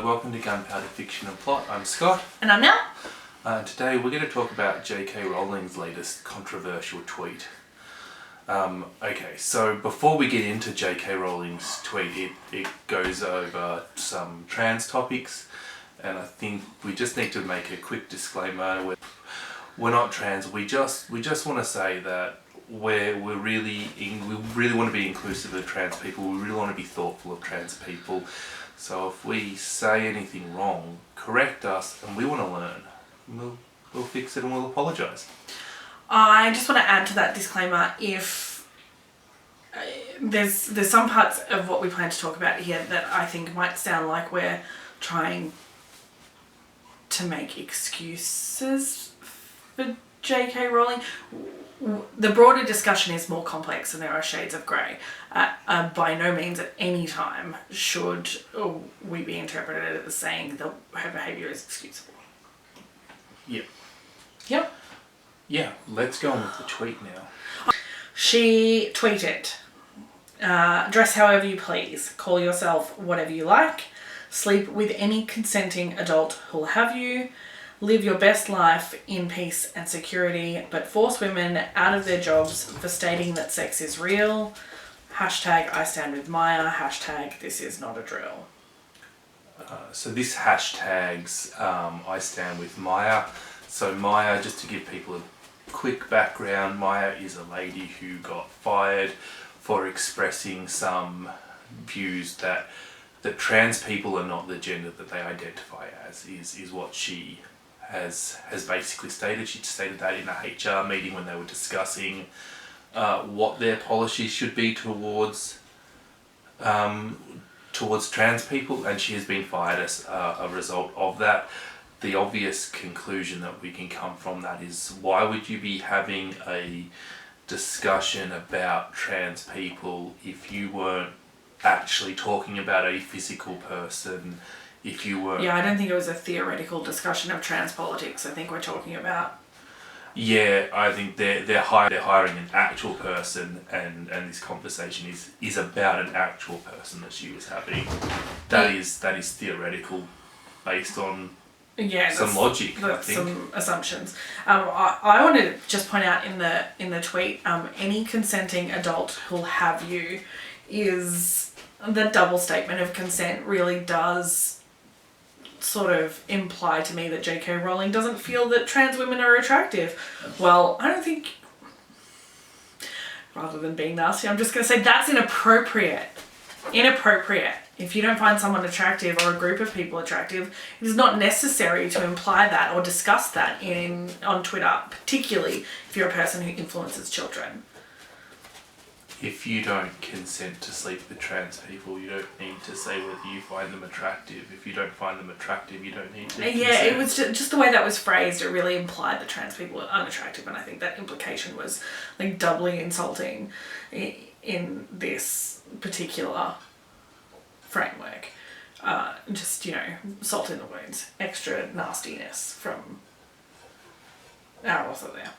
Welcome to Gunpowder Fiction and Plot. I'm Scott. And I'm Nell. Today we're going to talk about JK Rowling's latest controversial tweet. Okay, so before we get into JK Rowling's tweet, it goes over some trans topics, and I think we just need to make a quick disclaimer. We're not trans. We just want to say that we really want to be inclusive of trans people. We really want to be thoughtful of trans people. So if we say anything wrong, correct us, and we want to learn. We'll fix it and we'll apologise. I just want to add to that disclaimer, if there's some parts of what we plan to talk about here that I think might sound like we're trying to make excuses for JK Rowling. The broader discussion is more complex and there are shades of grey. By no means at any time should we be interpreted as saying that her behaviour is excusable. Yep. Yep. Yeah, let's go on with the tweet now. She tweeted, dress however you please, call yourself whatever you like, sleep with any consenting adult who'll have you, live your best life in peace and security, but force women out of their jobs for stating that sex is real. Hashtag I stand with Maya. Hashtag this is not a drill. So this hashtags I stand with Maya. So Maya, just to give people a quick background, Maya is a lady who got fired for expressing some views that trans people are not the gender that they identify as, is what she has basically stated. She stated that in a HR meeting when they were discussing what their policies should be towards trans people, and she has been fired as a result of that. The obvious conclusion that we can come from that is, why would you be having a discussion about trans people if you weren't actually talking about a physical person? If you were... Yeah, I don't think it was a theoretical discussion of trans politics. I think we're talking about... Yeah, I think they're hiring an actual person, and this conversation is about an actual person that she was having. That is theoretical, based on some logic. I think some assumptions. I want to just point out in the tweet, any consenting adult who'll have you, is the double statement of consent really does sort of imply to me that JK Rowling doesn't feel that trans women are attractive. Well, I don't think, rather than being nasty, I'm just going to say that's inappropriate. Inappropriate. If you don't find someone attractive or a group of people attractive, it is not necessary to imply that or discuss that on Twitter, particularly if you're a person who influences children. If you don't consent to sleep with trans people, you don't need to say whether you find them attractive. If you don't find them attractive, you don't need to consent. Yeah, it was just the way that was phrased. It really implied that trans people are unattractive, and I think that implication was like doubly insulting in this particular framework. Just, salt in the wounds, extra nastiness from our author there.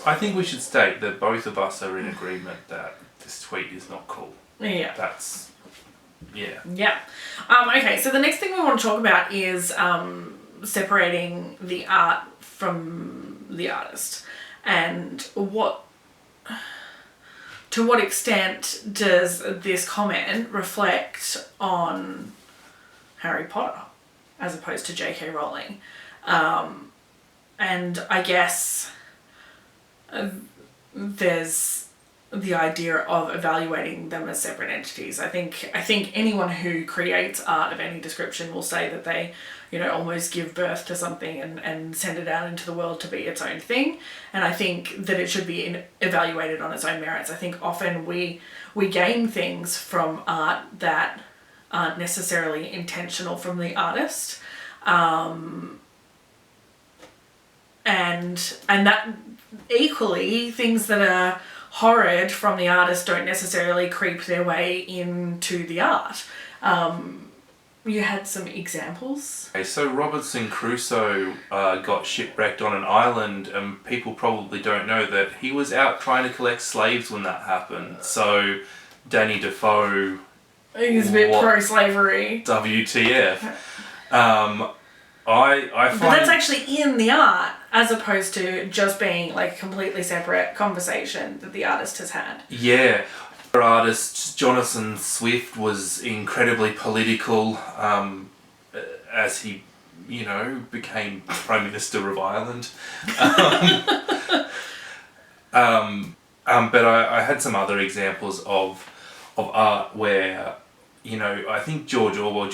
I think we should state that both of us are in agreement that this tweet is not cool. Yeah. Yeah. Okay, so the next thing we want to talk about is separating the art from the artist, and to what extent does this comment reflect on Harry Potter as opposed to JK Rowling? And I guess there's the idea of evaluating them as separate entities. I think anyone who creates art of any description will say that they, almost give birth to something and send it out into the world to be its own thing. And I think that it should be evaluated on its own merits. I think often we gain things from art that aren't necessarily intentional from the artist. And that equally, things that are horrid from the artist don't necessarily creep their way into the art. You had some examples? Okay, so Robinson Crusoe got shipwrecked on an island, and people probably don't know that he was out trying to collect slaves when that happened. So Danny Defoe... He's a bit pro-slavery. WTF. I find... But that's actually in the art, as opposed to just being like a completely separate conversation that the artist has had. Yeah. Our artist, Jonathan Swift, was incredibly political as he, became Prime Minister of Ireland. But I had some other examples of art where, I think George Orwell,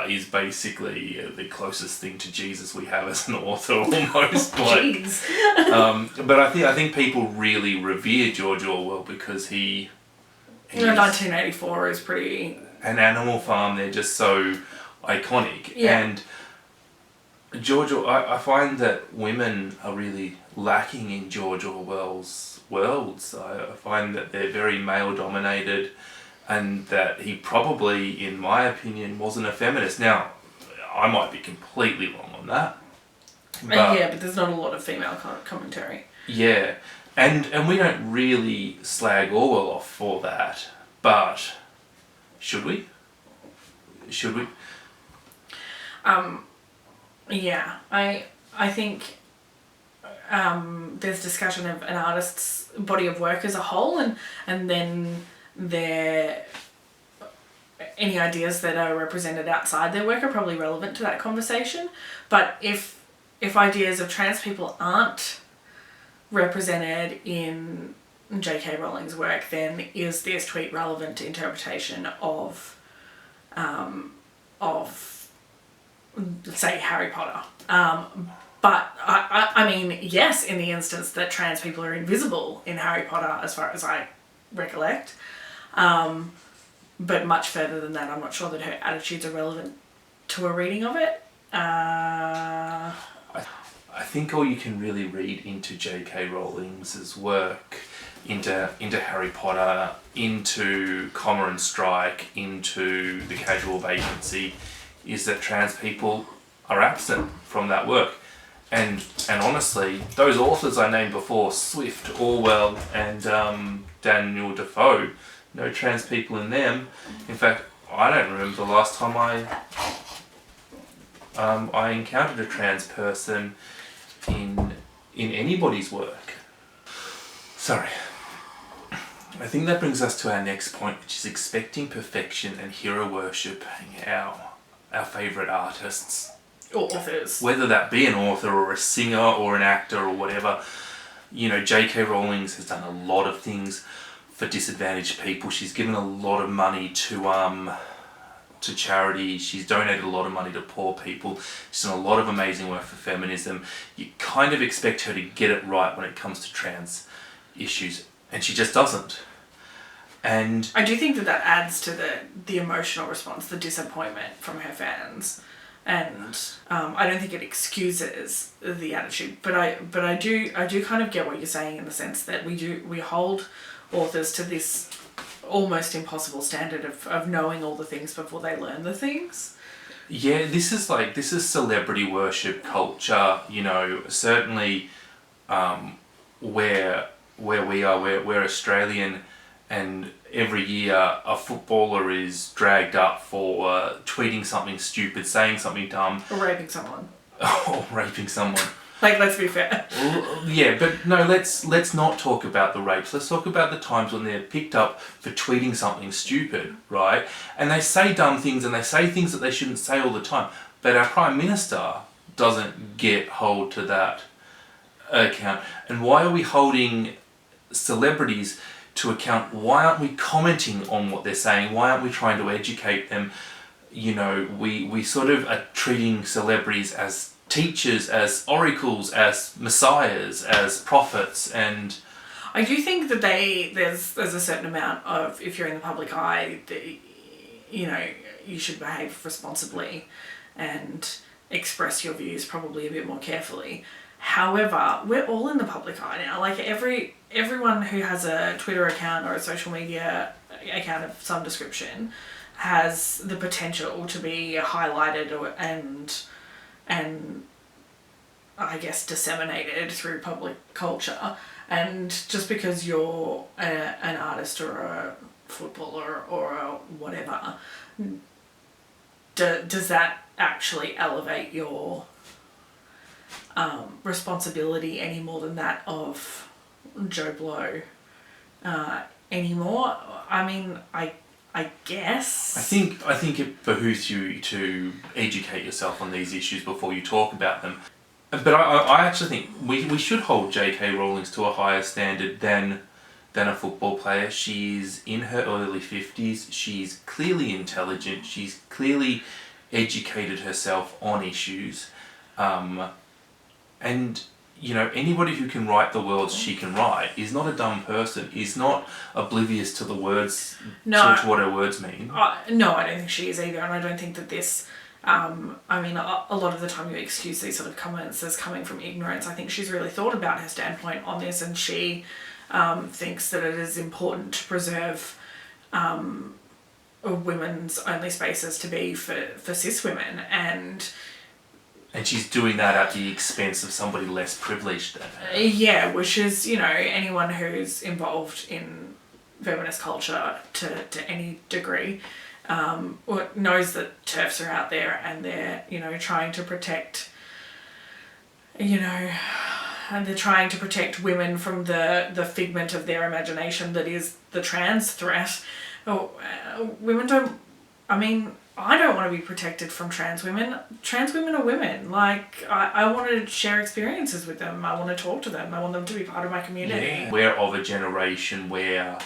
is basically the closest thing to Jesus we have as an author, almost. Jeez. But I think people really revere George Orwell because he 1984 is pretty... An Animal Farm, they're just so iconic. Yeah. And I find that women are really lacking in George Orwell's worlds. I find that they're very male-dominated, and that he probably, in my opinion, wasn't a feminist. Now, I might be completely wrong on that. But there's not a lot of female commentary. Yeah, and we don't really slag Orwell off for that, but should we? Yeah, I think there's discussion of an artist's body of work as a whole, and then any ideas that are represented outside their work are probably relevant to that conversation. But if ideas of trans people aren't represented in JK Rowling's work, then is this tweet relevant to interpretation of say Harry Potter? But I mean, yes, in the instance that trans people are invisible in Harry Potter, as far as I recollect. But much further than that, I'm not sure that her attitudes are relevant to a reading of it. I think all you can really read into JK Rowling's work, into Harry Potter, into Comma and Strike, into The Casual Vacancy, is that trans people are absent from that work. And honestly, those authors I named before, Swift, Orwell, and Daniel Defoe, no trans people in them. In fact, I don't remember the last time I encountered a trans person in anybody's work. Sorry. I think that brings us to our next point, which is expecting perfection and hero worshipping our favourite artists. Or authors. Whether that be an author or a singer or an actor or whatever. JK Rowling has done a lot of things for disadvantaged people. She's given a lot of money to charity. She's donated a lot of money to poor people. She's done a lot of amazing work for feminism. You kind of expect her to get it right when it comes to trans issues, and she just doesn't. And I do think that adds to the emotional response, the disappointment from her fans. And I don't think it excuses the attitude, but I do kind of get what you're saying, in the sense that we hold authors to this almost impossible standard of knowing all the things before they learn the things. Yeah, this is celebrity worship culture. Certainly where we are, we're Australian, and every year a footballer is dragged up for tweeting something stupid, saying something dumb. Or raping someone. Or raping someone. Like, let's be fair. Yeah, but no, let's not talk about the rapes. Let's talk about the times when they're picked up for tweeting something stupid, right? And they say dumb things, and they say things that they shouldn't say all the time. But our Prime Minister doesn't get hold to that account. And why are we holding celebrities to account? Why aren't we commenting on what they're saying? Why aren't we trying to educate them? We sort of are treating celebrities as teachers, as oracles, as messiahs, as prophets, and I do think that there's a certain amount of, if you're in the public eye, you should behave responsibly and express your views probably a bit more carefully. However, we're all in the public eye now. Like, everyone who has a Twitter account or a social media account of some description has the potential to be highlighted and I guess disseminated through public culture. And just because you're an artist or a footballer or a whatever does that actually elevate your responsibility any more than that of Joe Blow anymore? I mean, I guess. I think it behooves you to educate yourself on these issues before you talk about them. But I actually think we should hold JK Rowling to a higher standard than a football player. She's in her early 50s. She's clearly intelligent. She's clearly educated herself on issues. And, you know, anybody who can write the words she can write is not a dumb person, is not oblivious to the words, to what her words mean. No, I don't think she is either, and I don't think that this... I mean, a lot of the time you excuse these sort of comments as coming from ignorance. I think she's really thought about her standpoint on this, and she thinks that it is important to preserve women's only spaces to be for cis women, and she's doing that at the expense of somebody less privileged than her. Yeah, which is, you know, anyone who's involved in feminist culture to any degree knows that TERFs are out there, and they're, you know, trying to protect, you know, and they're trying to protect women from the figment of their imagination that is the trans threat. Women don't... I mean, I don't want to be protected from trans women. Trans women are women. Like, I want to share experiences with them. I want to talk to them. I want them to be part of my community. Yeah. We're of a generation where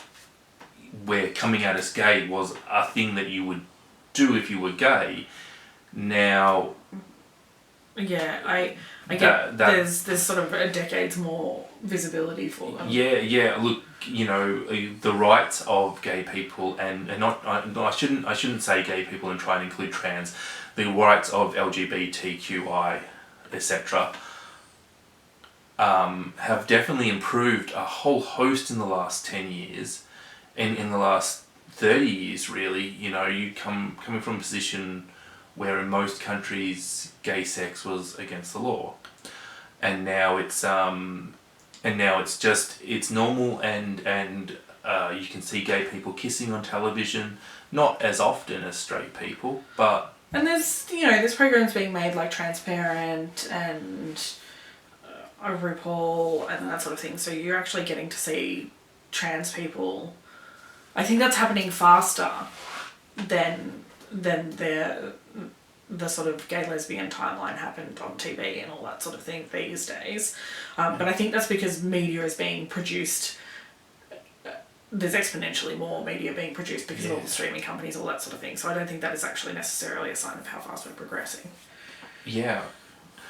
coming out as gay was a thing that you would do if you were gay. Now... Yeah, I get there's sort of a decade's more visibility for them. Yeah. Look, you know, the rights of gay people and not I shouldn't say gay people and try and include trans. The rights of LGBTQI, etc. Have definitely improved a whole host in the last 10 years, and in the last 30 years, really. You know, you coming from a position where in most countries gay sex was against the law, and now it's normal, and you can see gay people kissing on television, not as often as straight people, but... And there's programs being made like Transparent and RuPaul and that sort of thing, so you're actually getting to see trans people. I think that's happening faster than the sort of gay lesbian timeline happened on TV and all that sort of thing these days. But I think that's because media is being produced. There's exponentially more media being produced because of all the streaming companies, all that sort of thing. So I don't think that is actually necessarily a sign of how fast we're progressing. Yeah.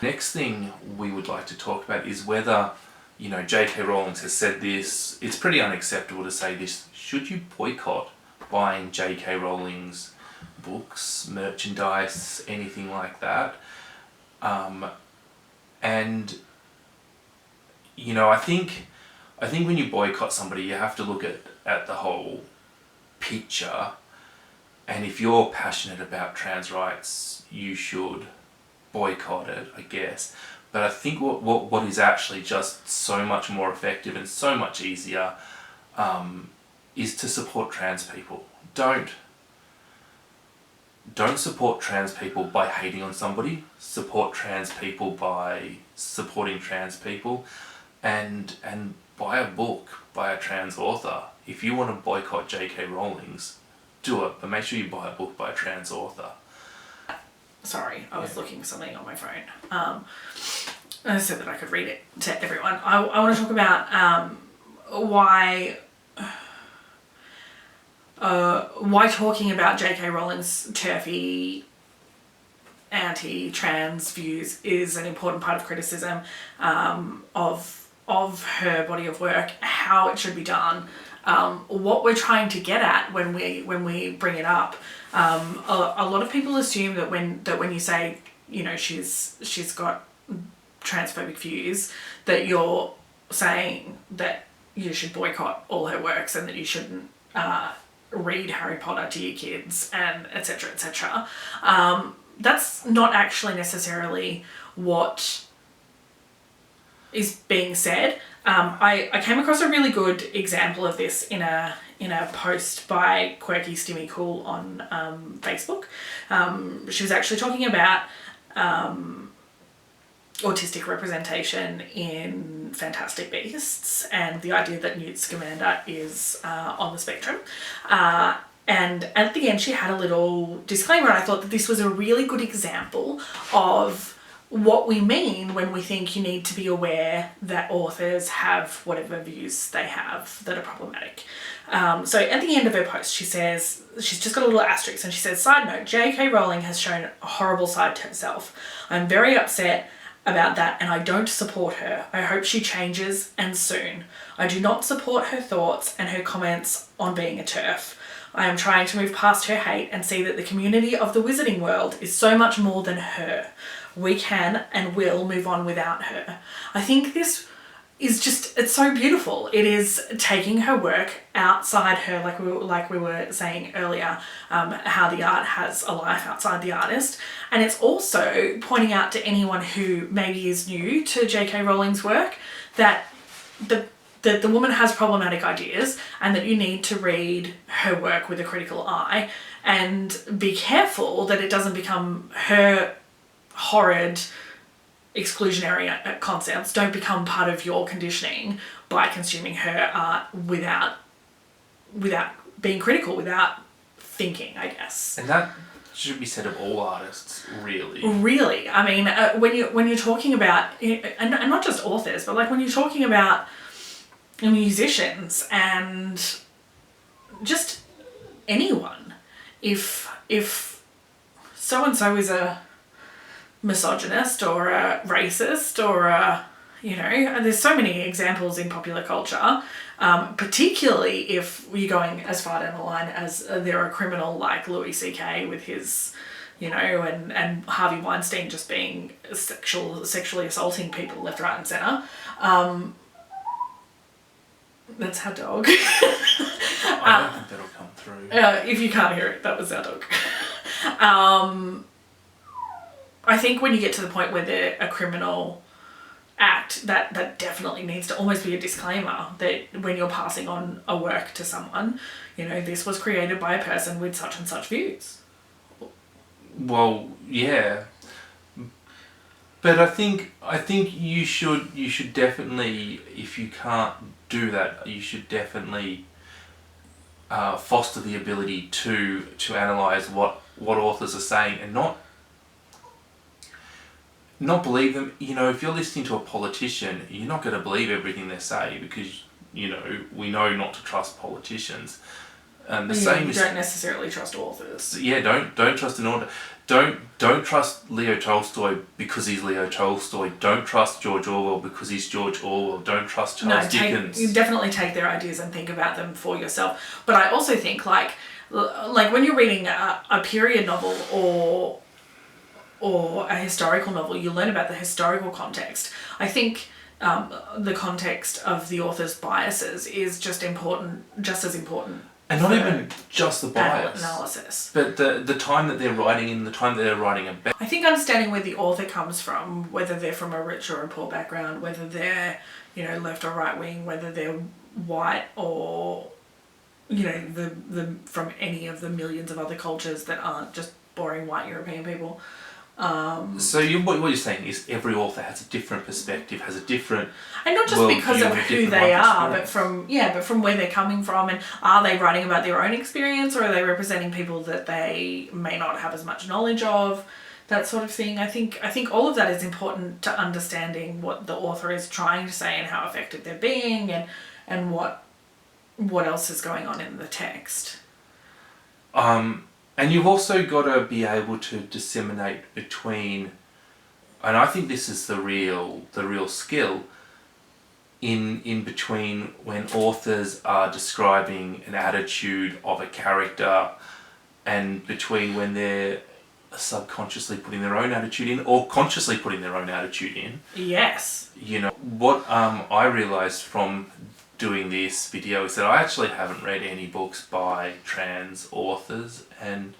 Next thing we would like to talk about is whether, you know, JK Rowling has said this, it's pretty unacceptable to say this, should you boycott buying JK Rowling's books, merchandise, anything like that? And, you know, I think when you boycott somebody, you have to look at the whole picture, and if you're passionate about trans rights, you should boycott it, I guess. But I think what is actually just so much more effective and so much easier is to support trans people. Don't support trans people by hating on somebody. Support trans people by supporting trans people, and buy a book by a trans author. If you want to boycott JK Rowling's, do it, but make sure you buy a book by a trans author. Sorry, I was looking for something on my phone so that I could read it to everyone. I want to talk about why talking about JK Rowling's TERF-y anti-trans views is an important part of criticism of her body of work, how it should be done, what we're trying to get at when we bring it up. A lot of people assume that when you say, you know, she's got transphobic views, that you're saying that you should boycott all her works and that you shouldn't read Harry Potter to your kids, and etc. etc. That's not actually necessarily what is being said. I came across a really good example of this in a in a post by Quirky Stimmy Cool on Facebook. She was actually talking about autistic representation in Fantastic Beasts and the idea that Newt Scamander is on the spectrum. And at the end, she had a little disclaimer, and I thought that this was a really good example of what we mean when we think you need to be aware that authors have whatever views they have that are problematic. So at the end of her post, she says, she's just got a little asterisk, and she says, side note, JK Rowling has shown a horrible side to herself. I'm very upset about that, and I don't support her. I hope she changes, and soon. I do not support her thoughts and her comments on being a TERF. I am trying to move past her hate and see that the community of the wizarding world is so much more than her. We can and will move on without her. I think this is just, it's so beautiful. It is taking her work outside her, like we were saying earlier, how the art has a life outside the artist. And it's also pointing out to anyone who maybe is new to JK Rowling's work that the woman has problematic ideas, and that you need to read her work with a critical eye and be careful that it doesn't become her horrid exclusionary concepts don't become part of your conditioning by consuming her art without being critical, without thinking, I guess. And that should be said of all artists, really. Really, I mean, when you're talking about, and not just authors, but like when you're talking about musicians and just anyone, if so and so is a misogynist or a racist or a, there's so many examples in popular culture, particularly if you're going as far down the line as they're a criminal like Louis CK with his, and Harvey Weinstein just being sexually assaulting people left, right and centre. That's our dog. I don't think that'll come through. If you can't hear it, that was our dog. I think when you get to the point where they're a criminal act, that definitely needs to almost be a disclaimer that when you're passing on a work to someone, this was created by a person with such and such views. Well, yeah. But I think you should definitely, if you can't do that, you should definitely foster the ability to analyse what authors are saying and not believe them. If you're listening to a politician, you're not going to believe everything they say because we know not to trust politicians. And the same you is, don't necessarily trust authors. Yeah, don't trust an author. Don't trust Leo Tolstoy because he's Leo Tolstoy. Don't trust George Orwell because he's George Orwell. Don't trust Charles Dickens. You definitely take their ideas and think about them for yourself. But I also think like when you're reading a period novel or a historical novel, you learn about the historical context. I think the context of the author's biases is just as important. And not even just the bias. Analysis. But the time that they're writing in, the time that they're writing about. I think understanding where the author comes from, whether they're from a rich or a poor background, whether they're, left or right wing, whether they're white or, the from any of the millions of other cultures that aren't just boring white European people. So what you're saying is every author has a different perspective, has a different, and not just because of who they are, but from where they're coming from, and are they writing about their own experience, or are they representing people that they may not have as much knowledge of, that sort of thing. I think all of that is important to understanding what the author is trying to say and how effective they're being, and what else is going on in the text. And you've also got to be able to disseminate between, and I think this is the real skill, in between when authors are describing an attitude of a character, and between when they're subconsciously putting their own attitude in or consciously putting their own attitude in. Yes. What I realised from doing this video is that I actually haven't read any books by trans authors, and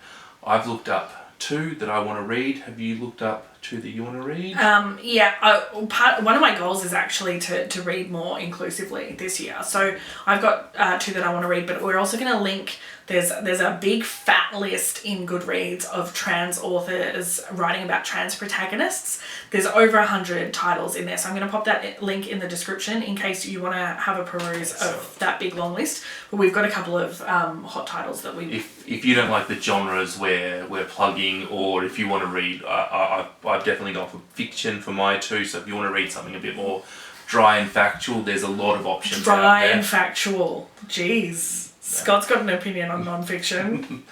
I've looked up 2 that I want to read. Have you looked up two that you want to read? One of my goals is actually to read more inclusively this year. So I've got two that I want to read, but we're also going to link. There's a big fat list in Goodreads of trans authors writing about trans protagonists. There's over 100 titles in there, so I'm going to pop that link in the description in case you want to have a peruse of that big long list. But we've got a couple of hot titles that we. If you don't like the genres we're plugging, or if you want to read, I've definitely gone for fiction for my two. So if you want to read something a bit more dry and factual, there's a lot of options out there. Dry and factual. Jeez. Scott's got an opinion on non-fiction.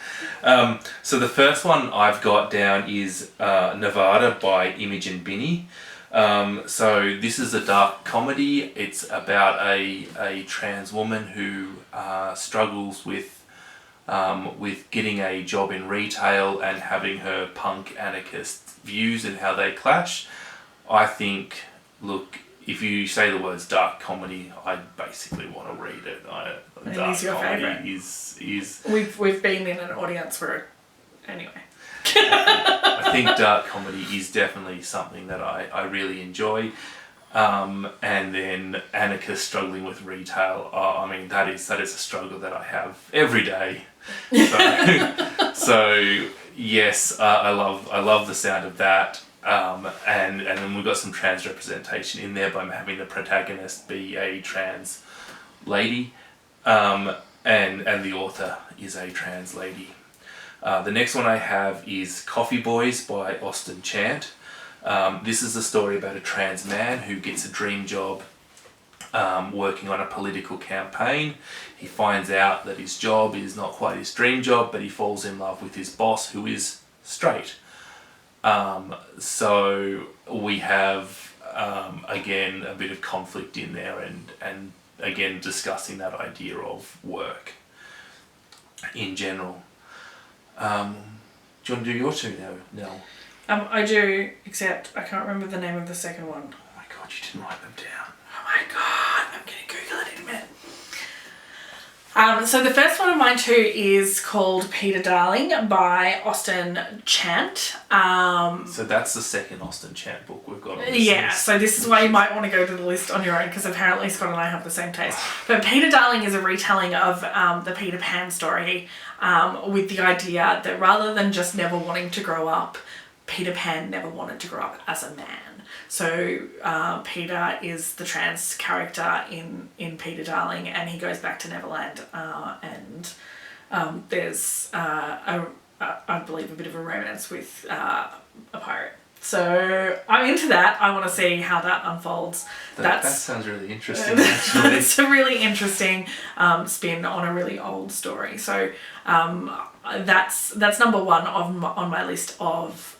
So the first one I've got down is Nevada by Imogen Binney. So this is a dark comedy. It's about a trans woman who struggles with getting a job in retail and having her punk anarchist views and how they clash. I think, look, if you say the words dark comedy, I basically want to read it. Dark is your favourite? Is We've been in an audience where, anyway. I think dark comedy is definitely something that I really enjoy. And then anarchists struggling with retail. I mean, that is a struggle that I have every day. So yes, I love the sound of that. And then we've got some trans representation in there by having the protagonist be a trans lady, and the author is a trans lady. The next one I have is Coffee Boys by Austin Chant. This is a story about a trans man who gets a dream job working on a political campaign. He finds out that his job is not quite his dream job, but he falls in love with his boss, who is straight. So we have, again, a bit of conflict in there and again, discussing that idea of work in general. Do you want to do your two now, Nell? I do, except I can't remember the name of the second one. Oh my god, you didn't write them down. Oh my god, I'm going to Google it in a minute. So the first one of mine too is called Peter Darling by Austin Chant. So that's the second Austin Chant book we've got on this list. So this is why you might want to go to the list on your own, because apparently Scott and I have the same taste. But Peter Darling is a retelling of the Peter Pan story, with the idea that rather than just never wanting to grow up, Peter Pan never wanted to grow up as a man. So Peter is the trans character in Peter Darling, and he goes back to Neverland, and there's I believe a bit of a romance with a pirate. So I'm into that. I want to see how that unfolds. That sounds really interesting, actually. It's a really interesting spin on a really old story. So that's number one on my list of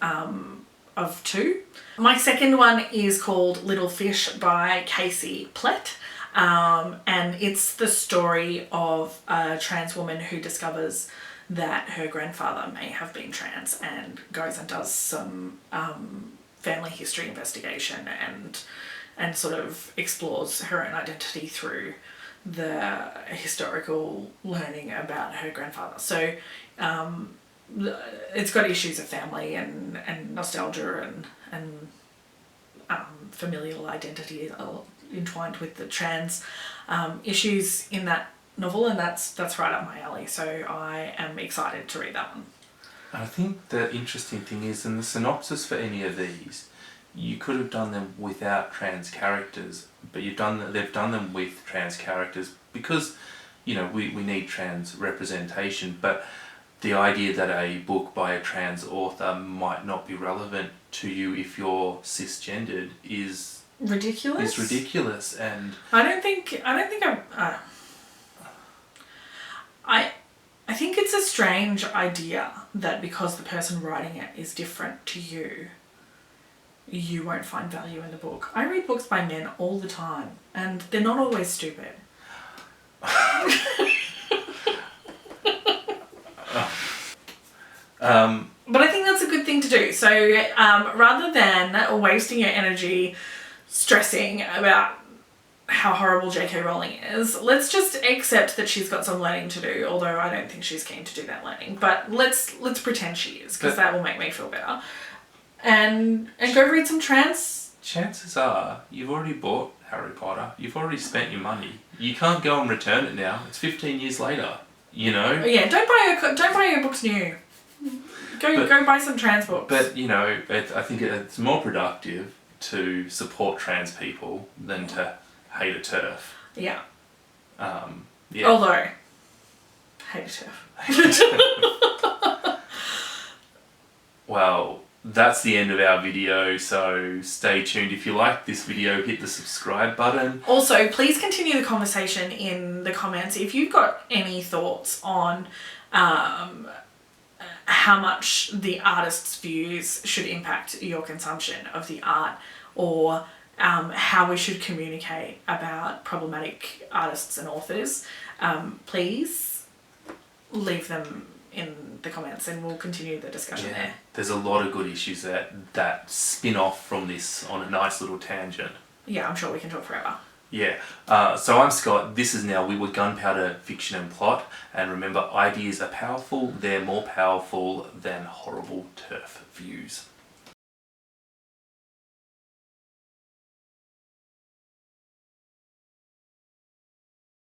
two. My second one is called Little Fish by Casey Plett. And it's the story of a trans woman who discovers that her grandfather may have been trans and goes and does some family history investigation and sort of explores her own identity through the historical learning about her grandfather. So it's got issues of family and nostalgia and familial identity entwined with the trans issues in that novel, and that's right up my alley. So I am excited to read that one. I think the interesting thing is, in the synopsis for any of these, you could have done them without trans characters, but they've done them with trans characters because, we need trans representation, but the idea that a book by a trans author might not be relevant to you if you're cisgendered is ridiculous. And I think it's a strange idea that because the person writing it is different to you won't find value in the book. I read books by men all the time, and they're not always stupid. But I think that's a good thing to do. So rather than wasting your energy stressing about how horrible JK Rowling is, let's just accept that she's got some learning to do, although I don't think she's keen to do that learning. But let's pretend she is, because that will make me feel better. and go read some trans. Chances are you've already bought Harry Potter. You've already spent your money. You can't go and return it now. It's 15 years later. You know. Yeah, don't buy your books new. Go buy some trans books. But you know, I think it's more productive to support trans people than to hate a TERF. Yeah. Yeah. Although, hate a TERF. Well, that's the end of our video, so stay tuned. If you like this video, hit the subscribe button. Also, please continue the conversation in the comments. If you've got any thoughts on how much the artist's views should impact your consumption of the art, or how we should communicate about problematic artists and authors, please leave them in the comments and we'll continue the discussion there. There's a lot of good issues that spin off from this on a nice little tangent. Yeah, I'm sure we can talk forever. Yeah. So I'm Scott. This is Now. We were Gunpowder Fiction and Plot. And remember, ideas are powerful. They're more powerful than horrible TERF views.